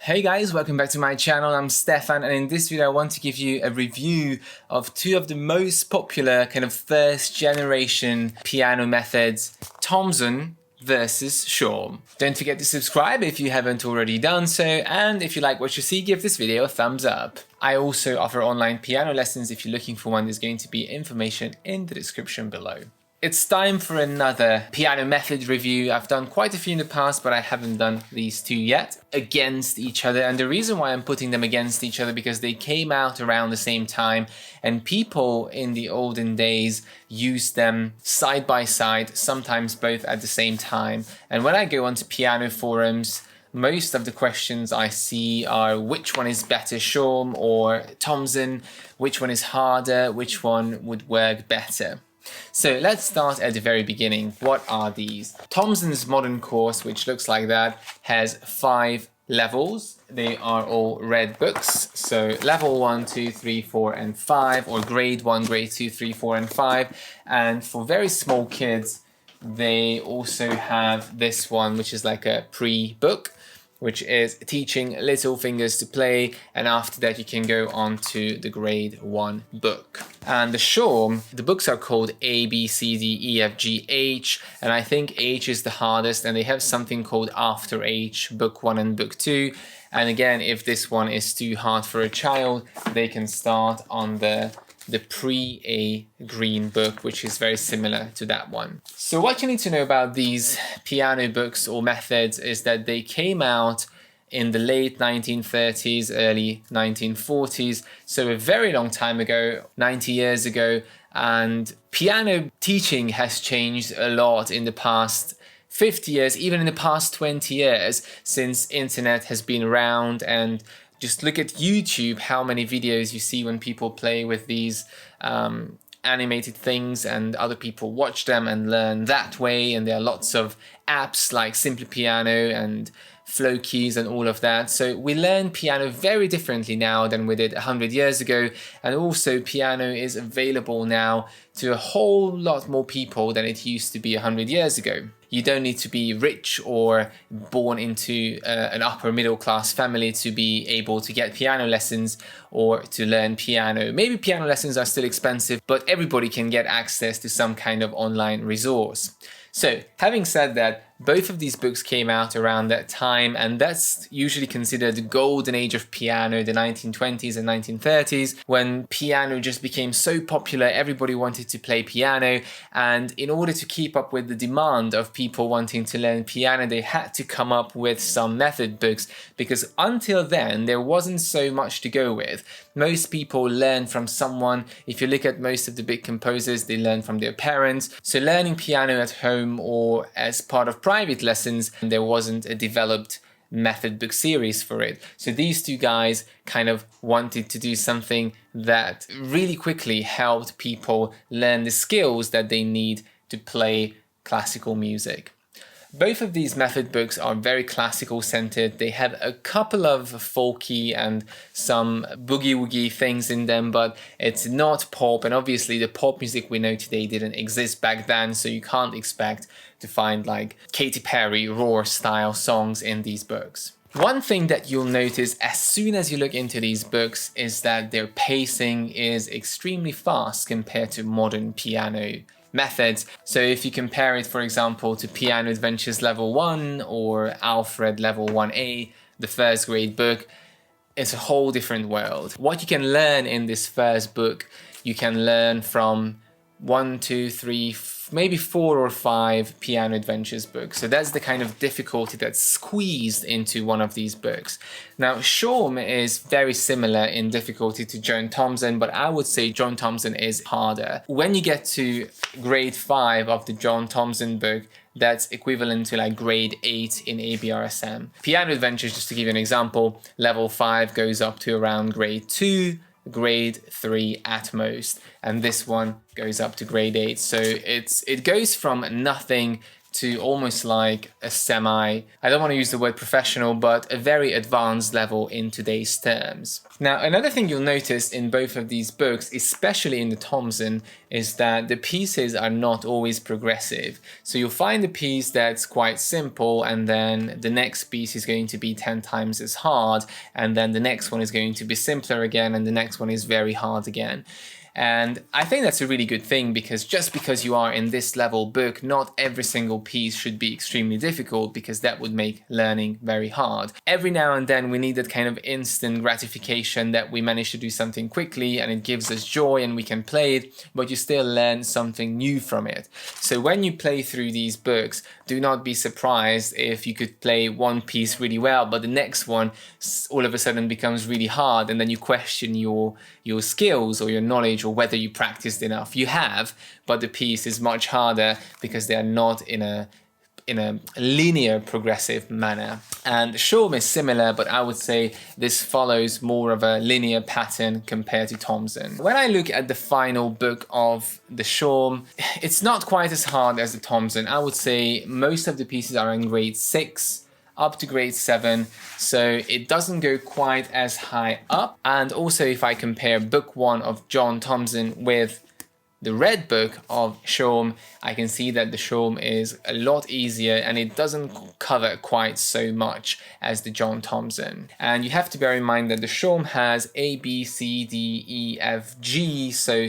Hey guys, welcome back to my channel. I'm Stefan, and in this video I want to give you a review of two of the most popular kind of first generation piano methods, Thompson versus Schaum. Don't forget to subscribe if you haven't already done so, and if you like what you see, give this video a thumbs up. I also offer online piano lessons. If you're looking for one, there's going to be information in the description below. It's time for another piano method review. I've done quite a few in the past, but I haven't done these two yet against each other. And the reason why I'm putting them against each other because they came out around the same time and people in the olden days used them side by side, sometimes both at the same time. And when I go onto piano forums, most of the questions I see are which one is better, Schaum or Thompson, which one is harder, which one would work better. So let's start at the very beginning. What are these? Thompson's modern course, which looks like that, has 5 levels. They are all red books. So level 1, 2, 3, 4, and 5, or grade 1, grade 2, 3, 4, and 5. And for very small kids, they also have this one, which is like a pre-book, which is teaching little fingers to play, and after that you can go on to the grade 1 book. And the Schaum, the books are called A, B, C, D, E, F, G, H, and I think H is the hardest, and they have something called After H, book 1 and book 2. And again, if this one is too hard for a child, they can start on the pre-A green book, which is very similar to that one. So what you need to know about these piano books or methods is that they came out in the late 1930s, early 1940s, so a very long time ago, 90 years ago, and piano teaching has changed a lot in the past 50 years, even in the past 20 years, since internet has been around. And just look at YouTube, how many videos you see when people play with these animated things and other people watch them and learn that way. And there are lots of apps like Simple Piano and Flow Keys and all of that. So we learn piano very differently now than we did 100 years ago. And also piano is available now to a whole lot more people than it used to be 100 years ago. You don't need to be rich or born into an upper middle class family to be able to get piano lessons or to learn piano. Maybe piano lessons are still expensive, but everybody can get access to some kind of online resource. So having said that, both of these books came out around that time, and that's usually considered the golden age of piano, the 1920s and 1930s, when piano just became so popular, everybody wanted to play piano, and in order to keep up with the demand of people wanting to learn piano, they had to come up with some method books, because until then, there wasn't so much to go with. Most people learn from someone. If you look at most of the big composers, they learn from their parents. So learning piano at home or as part of private lessons, there wasn't a developed method book series for it. So these two guys kind of wanted to do something that really quickly helped people learn the skills that they need to play classical music. Both of these method books are very classical centered. They have a couple of folky and some boogie-woogie things in them, but it's not pop. And obviously the pop music we know today didn't exist back then, so you can't expect to find like Katy Perry, Roar style songs in these books. One thing that you'll notice as soon as you look into these books is that their pacing is extremely fast compared to modern piano methods. So if you compare it, for example, to Piano Adventures Level 1 or Alfred Level 1A, the first grade book, it's a whole different world. What you can learn in this first book, you can learn from 1, 2, 3, maybe 4 or 5 Piano Adventures books. So that's the kind of difficulty that's squeezed into one of these books. Now, Schaum is very similar in difficulty to John Thompson, but I would say John Thompson is harder. When you get to grade 5 of the John Thompson book, that's equivalent to like grade 8 in ABRSM. Piano Adventures, just to give you an example, level 5 goes up to around grade 2, grade 3 at most, and this one goes up to grade 8. So it goes from nothing to almost like a I don't want to use the word professional, but a very advanced level in today's terms. Now, another thing you'll notice in both of these books, especially in the Thompson, is that the pieces are not always progressive. So you'll find a piece that's quite simple, and then the next piece is going to be 10 times as hard, and then the next one is going to be simpler again, and the next one is very hard again. And I think that's a really good thing, because just because you are in this level book, not every single piece should be extremely difficult, because that would make learning very hard. Every now and then we need that kind of instant gratification that we manage to do something quickly and it gives us joy and we can play it, but you still learn something new from it. So when you play through these books, do not be surprised if you could play one piece really well, but the next one all of a sudden becomes really hard, and then you question your skills or your knowledge, or whether you practiced enough. You have, but the piece is much harder because they are not in a linear progressive manner. And Schaum is similar, but I would say this follows more of a linear pattern compared to Thompson. When I look at the final book of the Schaum, it's not quite as hard as the Thompson. I would say most of the pieces are in grade 6 up to grade 7, so it doesn't go quite as high up. And also, if I compare book 1 of John Thompson with the red book of Schaum, I can see that the Schaum is a lot easier and it doesn't cover quite so much as the John Thompson. And you have to bear in mind that the Schaum has A, B, C, D, E, F, G, so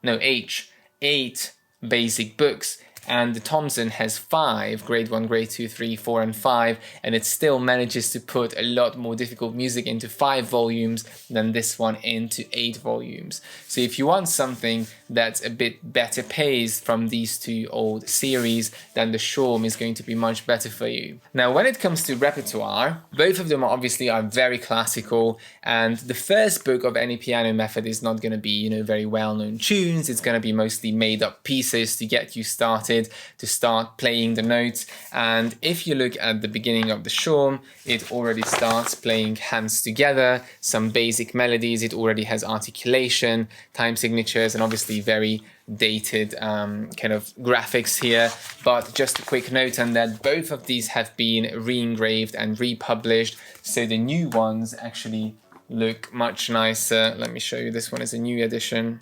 8 basic books. And the Thompson has 5, grade 1, grade 2, 3, 4, and 5, and it still manages to put a lot more difficult music into 5 volumes than this one into 8 volumes. So if you want something that's a bit better paced from these two old series, then the Schaum is going to be much better for you. Now, when it comes to repertoire, both of them obviously are very classical, and the first book of any piano method is not going to be, very well-known tunes. It's going to be mostly made-up pieces to get you started, to start playing the notes. And if you look at the beginning of the Schaum, it already starts playing hands together, some basic melodies, it already has articulation, time signatures, and obviously very dated kind of graphics here. But just a quick note on that, both of these have been re-engraved and republished, so the new ones actually look much nicer. Let me show you, this one is a new edition.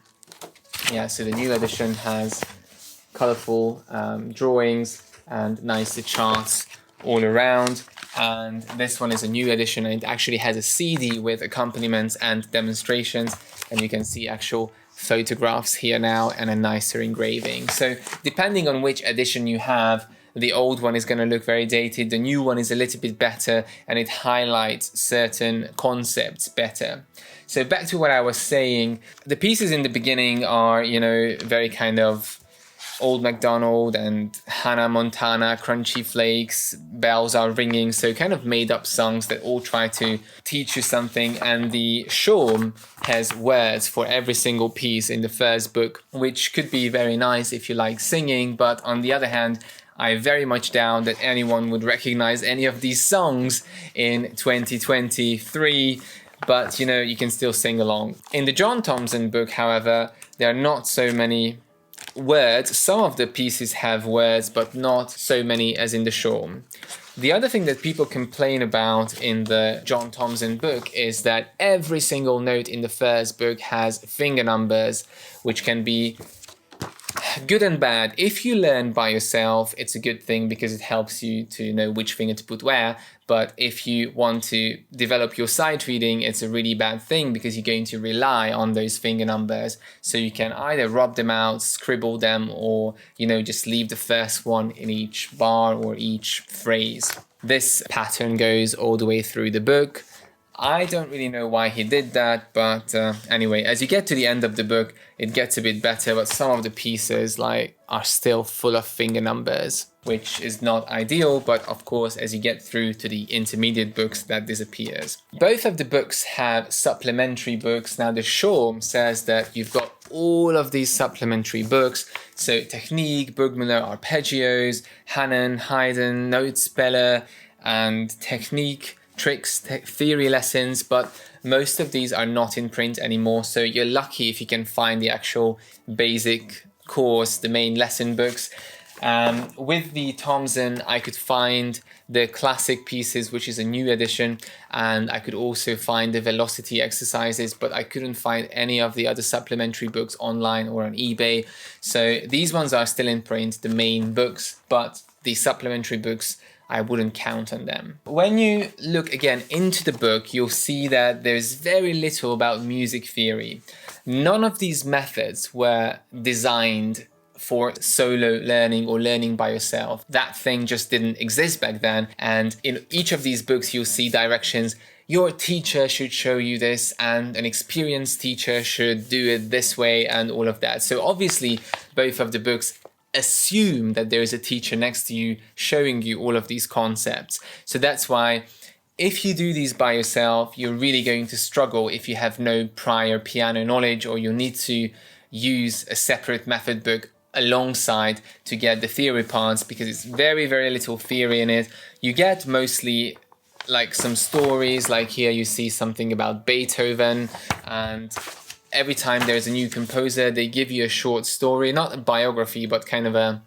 Yeah, so the new edition has colorful drawings and nicer charts all around, and this one is a new edition, and it actually has a CD with accompaniments and demonstrations, and you can see actual photographs here now and a nicer engraving. So depending on which edition you have, the old one is going to look very dated, the new one is a little bit better and it highlights certain concepts better. So back to what I was saying, the pieces in the beginning are, very kind of Old MacDonald and Hannah Montana, Crunchy Flakes, Bells Are Ringing, so kind of made up songs that all try to teach you something. And the Schaum has words for every single piece in the first book, which could be very nice if you like singing, but on the other hand, I very much doubt that anyone would recognize any of these songs in 2023, but you can still sing along. In the John Thompson book, however, there are not so many words. Some of the pieces have words, but not so many as in the Schaum. The other thing that people complain about in the John Thompson book is that every single note in the first book has finger numbers, which can be good and bad. If you learn by yourself, it's a good thing because it helps you to know which finger to put where. But if you want to develop your sight reading, it's a really bad thing because you're going to rely on those finger numbers. So you can either rub them out, scribble them, or, just leave the first one in each bar or each phrase. This pattern goes all the way through the book. I don't really know why he did that, but anyway, as you get to the end of the book, it gets a bit better, but some of the pieces are still full of finger numbers, which is not ideal, but of course, as you get through to the intermediate books, that disappears. Both of the books have supplementary books. Now, the Schaum says that you've got all of these supplementary books, so Technique, Burgmüller Arpeggios, Hannen, Haydn, Note Speller, and Technique, tricks, theory lessons, but most of these are not in print anymore, so you're lucky if you can find the actual basic course, the main lesson books. With the Thompson, I could find the classic pieces, which is a new edition, and I could also find the velocity exercises, but I couldn't find any of the other supplementary books online or on eBay. So these ones are still in print, the main books, but the supplementary books, I wouldn't count on them. When you look again into the book, you'll see that there's very little about music theory. None of these methods were designed for solo learning or learning by yourself. That thing just didn't exist back then. And in each of these books, you'll see directions. Your teacher should show you this, and an experienced teacher should do it this way, and all of that. So obviously, both of the books assume that there is a teacher next to you showing you all of these concepts. So that's why if you do these by yourself, you're really going to struggle if you have no prior piano knowledge, or you'll need to use a separate method book alongside to get the theory parts, because it's very, very little theory in it. You get mostly like some stories, like here you see something about Beethoven, and every time there's a new composer, they give you a short story, not a biography, but kind of an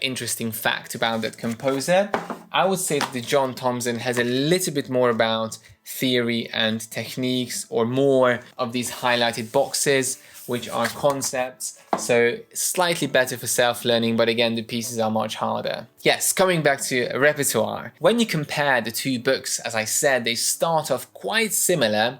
interesting fact about that composer. I would say that the John Thompson has a little bit more about theory and techniques, or more of these highlighted boxes, which are concepts. So slightly better for self-learning, but again, the pieces are much harder. Yes, coming back to Repertoire. When you compare the two books, as I said, they start off quite similar,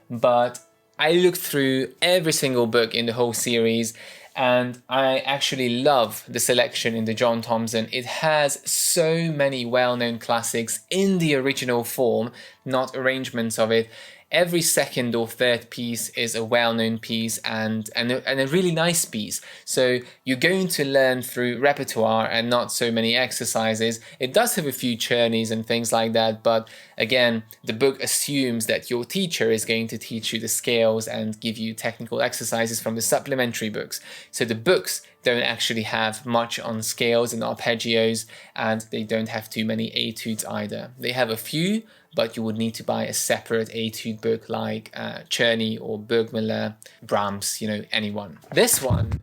but I looked through every single book in the whole series, and I actually love the selection in the John Thompson. It has so many well-known classics in the original form, not arrangements of it. Every second or third piece is a well-known piece and a really nice piece. So you're going to learn through repertoire and not so many exercises. It does have a few journeys and things like that, but again, the book assumes that your teacher is going to teach you the scales and give you technical exercises from the supplementary books. So the books don't actually have much on scales and arpeggios, and they don't have too many etudes either. They have a few, but you would need to buy a separate etude book like Czerny or Burgmüller, Brahms, anyone. This one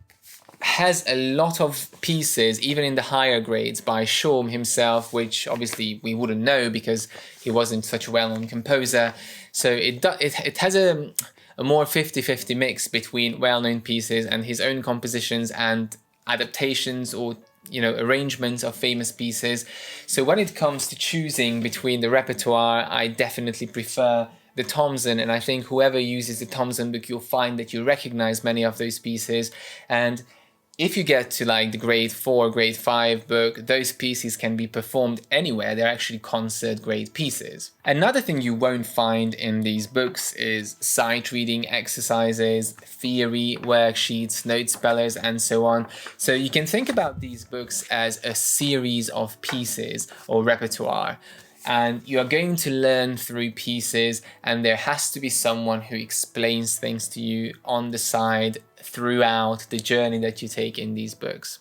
has a lot of pieces, even in the higher grades, by Schaum himself, which obviously we wouldn't know because he wasn't such a well-known composer. So it has a more 50-50 mix between well-known pieces and his own compositions and adaptations or arrangements of famous pieces. So when it comes to choosing between the repertoire, I definitely prefer the Thompson, and I think whoever uses the Thompson book, you'll find that you recognize many of those pieces. And if you get to like the grade 4, grade 5 book, those pieces can be performed anywhere. They're actually concert grade pieces. Another thing you won't find in these books is sight reading exercises, theory worksheets, note spellers, and so on. So you can think about these books as a series of pieces or repertoire. And you are going to learn through pieces, and there has to be someone who explains things to you on the side throughout the journey that you take in these books.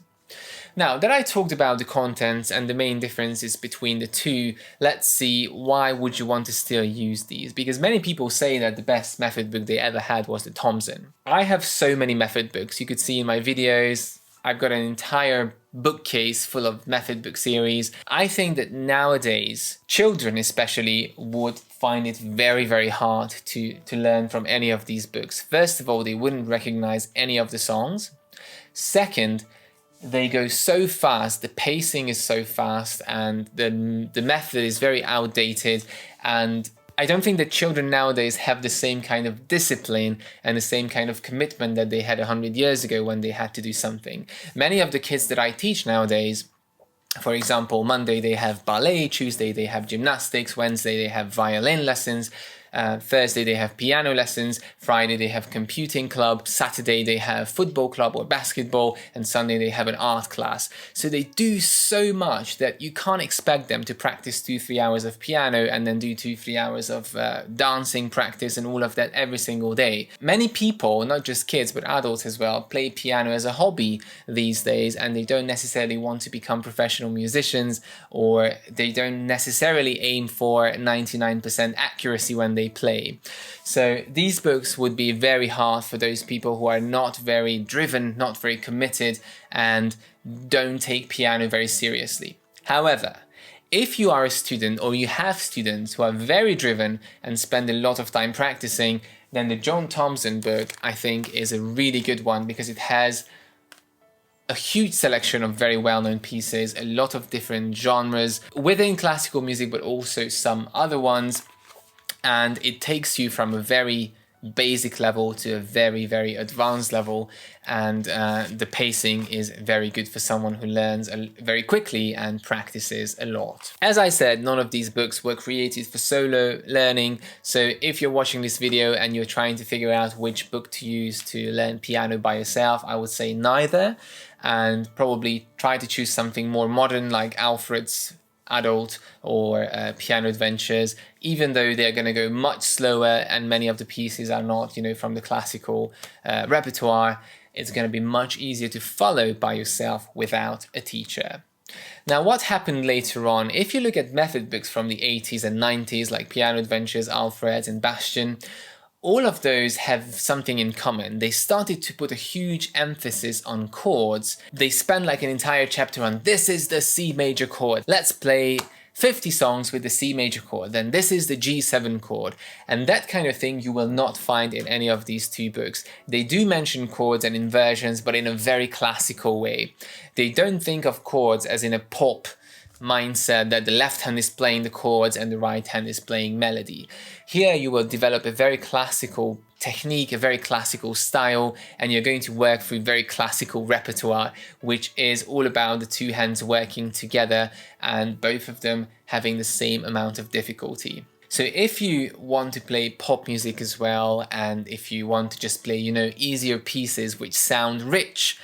Now that I talked about the contents and the main differences between the two, let's see, why would you want to still use these? Because many people say that the best method book they ever had was the Thompson. I have so many method books. You could see in my videos, I've got an entire bookcase full of method book series. I think that nowadays, children especially would find it very, very hard to learn from any of these books. First of all, they wouldn't recognize any of the songs. Second, they go so fast, the pacing is so fast, and the method is very outdated, and I don't think that children nowadays have the same kind of discipline and the same kind of commitment that they had 100 years ago when they had to do something. Many of the kids that I teach nowadays, for example, Monday they have ballet, Tuesday they have gymnastics, Wednesday they have violin lessons, Thursday they have piano lessons, Friday they have computing club, Saturday they have football club or basketball, and Sunday they have an art class. So they do so much that you can't expect them to practice 2-3 hours of piano and then do 2-3 hours of dancing practice and all of that every single day. Many people, not just kids but adults as well, play piano as a hobby these days, and they don't necessarily want to become professional musicians, or they don't necessarily aim for 99% accuracy when they they play. So these books would be very hard for those people who are not very driven, not very committed, and don't take piano very seriously. However, if you are a student or you have students who are very driven and spend a lot of time practicing, then the John Thompson book, I think, is a really good one because it has a huge selection of very well-known pieces, a lot of different genres within classical music, but also some other ones. And it takes you from a very basic level to a very, very advanced level. And the pacing is very good for someone who learns very quickly and practices a lot. As I said, none of these books were created for solo learning. So if you're watching this video and you're trying to figure out which book to use to learn piano by yourself, I would say neither. And probably try to choose something more modern like Alfred's Adult or Piano Adventures, even though they're going to go much slower and many of the pieces are not, from the classical repertoire. It's going to be much easier to follow by yourself without a teacher. Now, what happened later on, if you look at method books from the 80s and 90s, like Piano Adventures, Alfred and Bastian, all of those have something in common. They started to put a huge emphasis on chords. They spend like an entire chapter on, this is the C major chord. Let's play 50 songs with the C major chord. Then this is the G7 chord. And that kind of thing you will not find in any of these two books. They do mention chords and inversions, but in a very classical way. They don't think of chords as in a pop mindset that the left hand is playing the chords and the right hand is playing melody. Here you will develop a very classical technique, a very classical style, and you're going to work through very classical repertoire, which is all about the two hands working together and both of them having the same amount of difficulty. So if you want to play pop music as well, and if you want to just play, easier pieces which sound rich,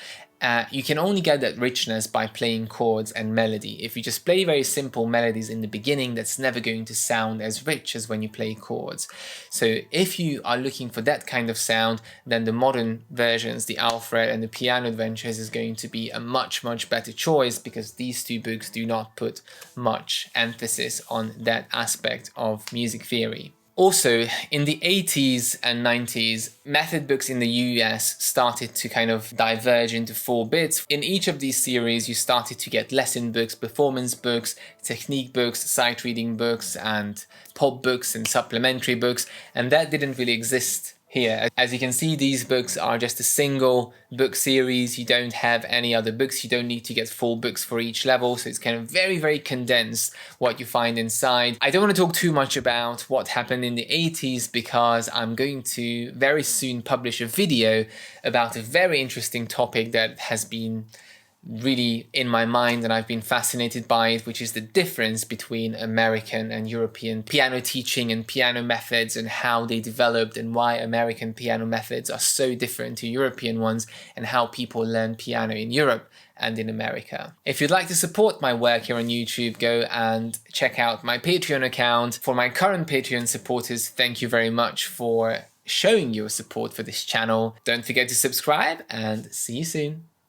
you can only get that richness by playing chords and melody. If you just play very simple melodies in the beginning, that's never going to sound as rich as when you play chords. So if you are looking for that kind of sound, then the modern versions, the Alfred and the Piano Adventures, is going to be a much, much better choice because these two books do not put much emphasis on that aspect of music theory. Also, in the 80s and 90s, method books in the US started to kind of diverge into 4 bits. In each of these series, you started to get lesson books, performance books, technique books, sight reading books, and pop books and supplementary books, and that didn't really exist here. As you can see, these books are just a single book series. You don't have any other books. You don't need to get 4 books for each level. So it's kind of very, very condensed what you find inside. I don't want to talk too much about what happened in the 80s because I'm going to very soon publish a video about a very interesting topic that has been really in my mind and I've been fascinated by it, which is the difference between American and European piano teaching and piano methods and how they developed and why American piano methods are so different to European ones and how people learn piano in Europe and in America. If you'd like to support my work here on YouTube, go and check out my Patreon account. For my current Patreon supporters, thank you very much for showing your support for this channel. Don't forget to subscribe and see you soon.